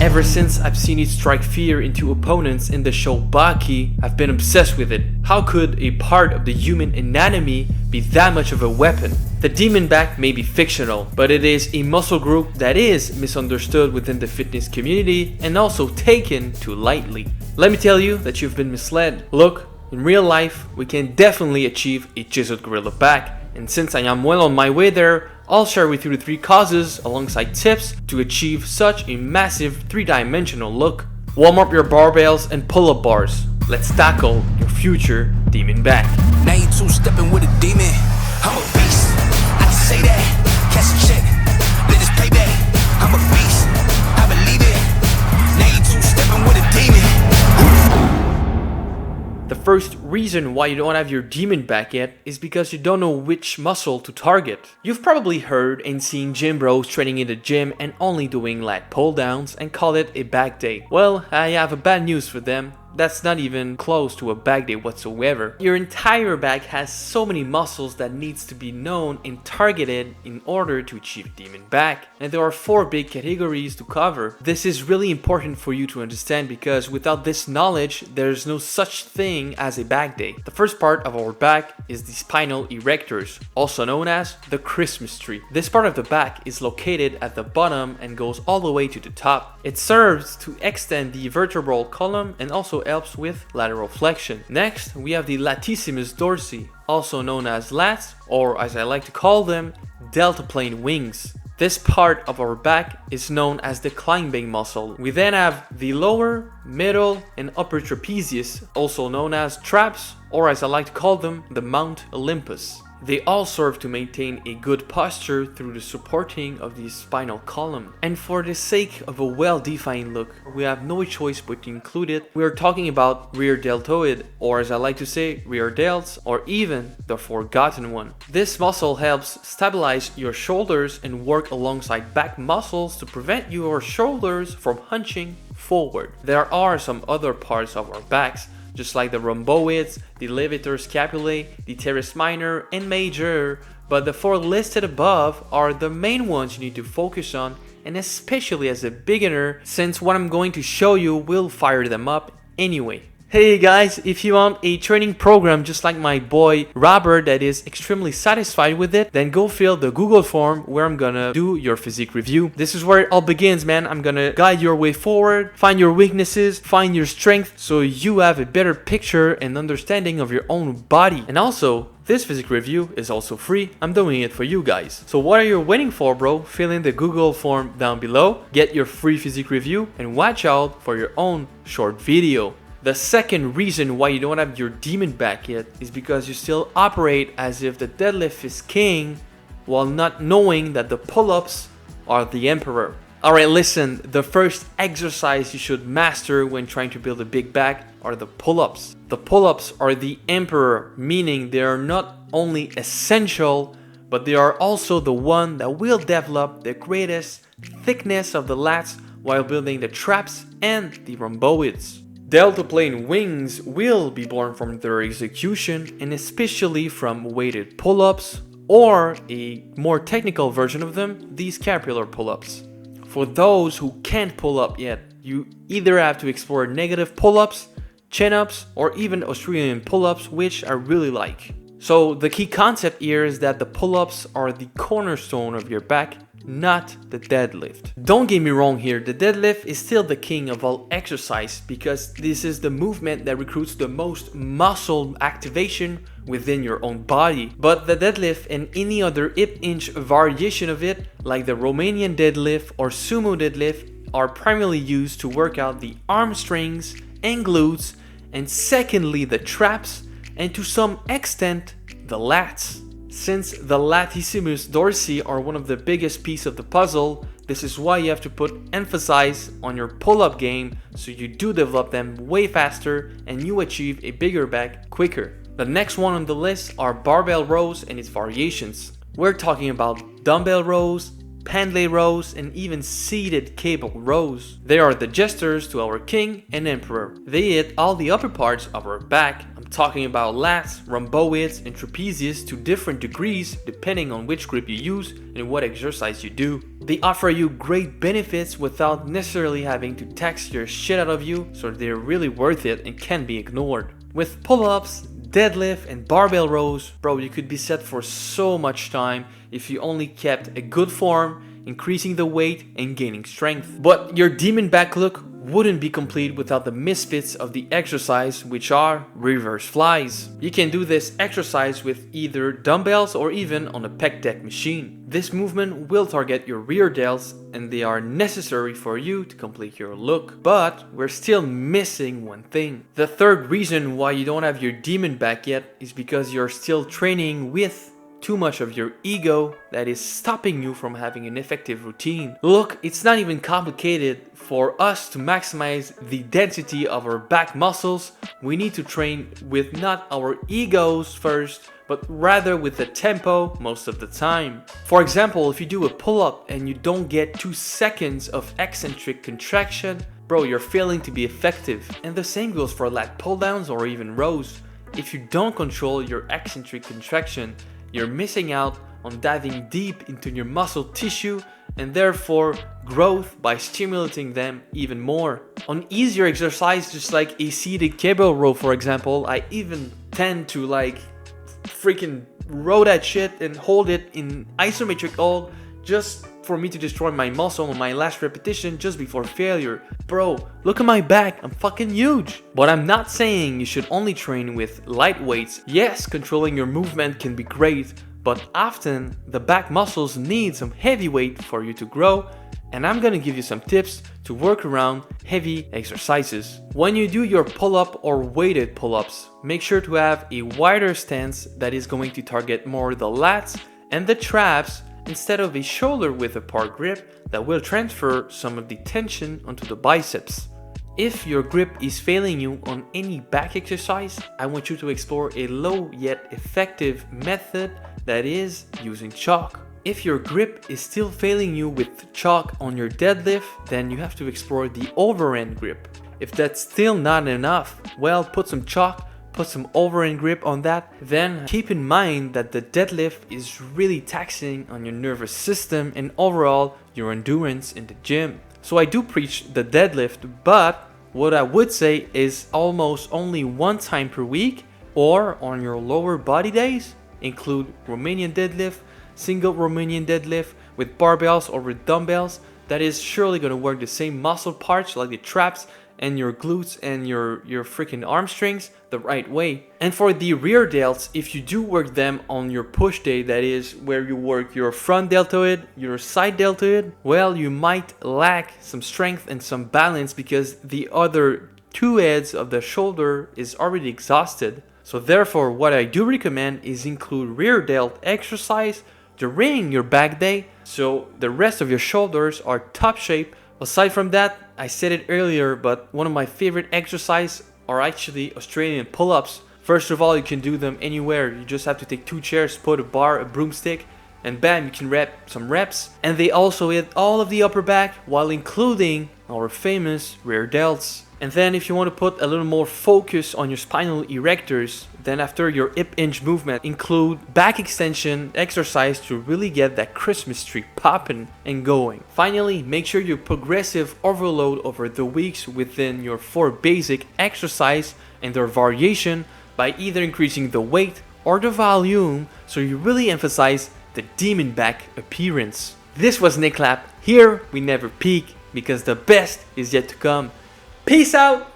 Ever since I've seen it strike fear into opponents in the show Baki, I've been obsessed with it. How could a part of the human anatomy be that much of a weapon? The demon back may be fictional, but it is a muscle group that is misunderstood within the fitness community and also taken too lightly. Let me tell you that you've been misled. Look, in real life, we can definitely achieve a chiseled gorilla back, and since I am well on my way there, I'll share with you the 3 causes alongside tips to achieve such a massive 3-dimensional look. Warm up your barbells and pull-up bars. Let's tackle your future demon back. Now you two-stepping with a demon. I'm a beast. I can say that. Catch a check. Let us pay back. I'm a beast. I believe it. Now you two-stepping with a demon. The first reason why you don't have your demon back yet is because you don't know which muscle to target. You've probably heard and seen gym bros training in the gym and only doing lat pull downs and call it a back day. Well, I have a bad news for them. That's not even close to a back day whatsoever. Your entire back has so many muscles that needs to be known and targeted in order to achieve demon back. And there are 4 big categories to cover. This is really important for you to understand because without this knowledge, there's no such thing as a back day. The first part of our back is the spinal erectors, also known as the Christmas tree. This part of the back is located at the bottom and goes all the way to the top. It serves to extend the vertebral column and also helps with lateral flexion. Next, we have the latissimus dorsi, also known as lats, or as I like to call them, deltaplane wings. This part of our back is known as the climbing muscle. We then have the lower, middle, and upper trapezius, also known as traps, or as I like to call them, the Mount Olympus. They all serve to maintain a good posture through the supporting of the spinal column. And for the sake of a well-defined look, we have no choice but to include it. We are talking about rear deltoid, or as I like to say, rear delts, or even the forgotten one. This muscle helps stabilize your shoulders and work alongside back muscles to prevent your shoulders from hunching forward. There are some other parts of our backs, just like the rhomboids, the levator scapulae, the teres minor and major, but the 4 listed above are the main ones you need to focus on, and especially as a beginner, since what I'm going to show you will fire them up anyway. Hey guys, if you want a training program just like my boy Robert that is extremely satisfied with it, then go fill the Google form where I'm gonna do your physique review. This is where it all begins, man. I'm gonna guide your way forward, find your weaknesses, find your strength, so you have a better picture and understanding of your own body. And also, this physique review is also free. I'm doing it for you guys. So what are you waiting for, bro? Fill in the Google form down below, get your free physique review, and watch out for your own short video. The second reason why you don't have your demon back yet is because you still operate as if the deadlift is king while not knowing that the pull-ups are the emperor. Alright, listen, the first exercise you should master when trying to build a big back are the pull-ups. The pull-ups are the emperor, meaning they are not only essential, but they are also the one that will develop the greatest thickness of the lats while building the traps and the rhomboids. Deltaplane wings will be born from their execution and especially from weighted pull-ups, or a more technical version of them, the scapular pull-ups. For those who can't pull up yet, you either have to explore negative pull-ups, chin-ups, or even Australian pull-ups, which I really like. So the key concept here is that the pull-ups are the cornerstone of your back, not the deadlift. Don't get me wrong here, the deadlift is still the king of all exercise because this is the movement that recruits the most muscle activation within your own body. But the deadlift and any other hip hinge variation of it, like the Romanian deadlift or sumo deadlift, are primarily used to work out the arm strings and glutes, and secondly the traps, and to some extent the lats. Since the latissimus dorsi are one of the biggest pieces of the puzzle, this is why you have to put emphasis on your pull-up game so you do develop them way faster and you achieve a bigger back quicker. The next one on the list are barbell rows and its variations. We're talking about dumbbell rows, pendlay rows, and even seated cable rows. They are the jesters to our king and emperor. They hit all the upper parts of our back. I'm talking about lats, rhomboids, and trapezius to different degrees depending on which grip you use and what exercise you do. They offer you great benefits without necessarily having to tax your shit out of you, so they're really worth it and can't be ignored. With pull-ups, deadlift, and barbell rows, bro, you could be set for so much time if you only kept a good form, increasing the weight and gaining strength. But your demon back look wouldn't be complete without the misfits of the exercise, which are reverse flies. You can do this exercise with either dumbbells or even on a pec deck machine. This movement will target your rear delts and they are necessary for you to complete your look. But we're still missing one thing. The third reason why you don't have your demon back yet is because you're still training with too much of your ego that is stopping you from having an effective routine. Look, it's not even complicated. For us to maximize the density of our back muscles, we need to train with not our egos first, but rather with the tempo most of the time. For example, if you do a pull-up and you don't get 2 seconds of eccentric contraction, bro, you're failing to be effective. And the same goes for lat pull-downs or even rows. If you don't control your eccentric contraction, you're missing out on diving deep into your muscle tissue and therefore growth by stimulating them even more. On easier exercise, just like a seated cable row for example, I even tend to like freaking row that shit and hold it in isometric hold just for me to destroy my muscle on my last repetition just before failure. Bro, look at my back, I'm fucking huge. But I'm not saying you should only train with light weights. Yes, controlling your movement can be great, but often the back muscles need some heavy weight for you to grow, and I'm gonna give you some tips to work around heavy exercises. When you do your pull-up or weighted pull-ups, make sure to have a wider stance that is going to target more the lats and the traps instead of a shoulder width apart grip that will transfer some of the tension onto the biceps. If your grip is failing you on any back exercise, I want you to explore a low yet effective method that is using chalk. If your grip is still failing you with chalk on your deadlift, then you have to explore the overhand grip. If that's still not enough, well, put some chalk, put some overhand grip on that. Then keep in mind that the deadlift is really taxing on your nervous system and overall your endurance in the gym. So I do preach the deadlift, but what I would say is almost only 1 time per week or on your lower body days. Include Romanian deadlift, single Romanian deadlift with barbells or with dumbbells. That is surely going to work the same muscle parts like the traps and your glutes and your freaking arm strings the right way. And for the rear delts, if you do work them on your push day, that is where you work your front deltoid, your side deltoid, well, you might lack some strength and some balance because the other 2 heads of the shoulder is already exhausted. So therefore, what I do recommend is include rear delt exercise during your back day so the rest of your shoulders are top shape. Aside from that, I said it earlier, but one of my favorite exercises are actually Australian pull-ups. First of all, you can do them anywhere. You just have to take 2 chairs, put a bar, a broomstick, and bam, you can rep some reps. And they also hit all of the upper back while including our famous rear delts. And then if you want to put a little more focus on your spinal erectors, then after your hip hinge movement, include back extension exercise to really get that Christmas tree popping and going. Finally, make sure you progressive overload over the weeks within your 4 basic exercise and their variation by either increasing the weight or the volume so you really emphasize the demon back appearance. This was Nick Clapp. Here we never peak because the best is yet to come. Peace out!